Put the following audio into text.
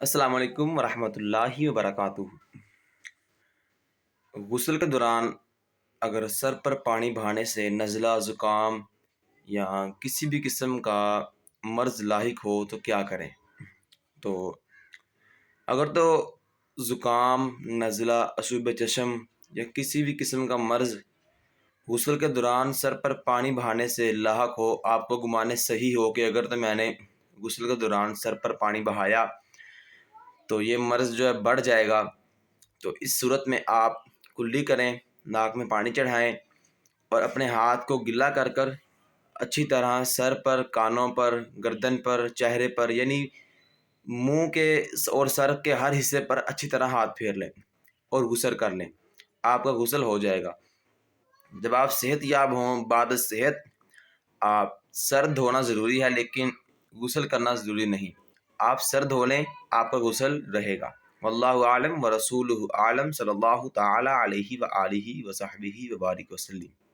السلام علیکم ورحمۃ اللہ وبرکاتہ۔ غسل کے دوران اگر سر پر پانی بہانے سے نزلہ، زکام یا کسی بھی قسم کا مرض لاحق ہو تو کیا کریں؟ تو اگر تو زکام، نزلہ، عصب چشم یا کسی بھی قسم کا مرض غسل کے دوران سر پر پانی بہانے سے لاحق ہو، آپ کو گمانے صحیح ہو کہ اگر تو میں نے غسل کے دوران سر پر پانی بہایا تو یہ مرض جو ہے بڑھ جائے گا، تو اس صورت میں آپ کلی کریں، ناک میں پانی چڑھائیں اور اپنے ہاتھ کو گلا کر کر اچھی طرح سر پر، کانوں پر، گردن پر، چہرے پر، یعنی منہ کے اور سر کے ہر حصے پر اچھی طرح ہاتھ پھیر لیں اور غسل کر لیں۔ آپ کا غسل ہو جائے گا۔ جب آپ صحت یاب ہوں، بعد صحت آپ سر دھونا ضروری ہے لیکن غسل کرنا ضروری نہیں۔ آپ سر دھو لیں، آپ کا غسل رہے گا۔ واللہ عالم ورسولہ عالم، صلی اللہ تعالی علیہ وآلہ وصحبہ وبارک وسلم۔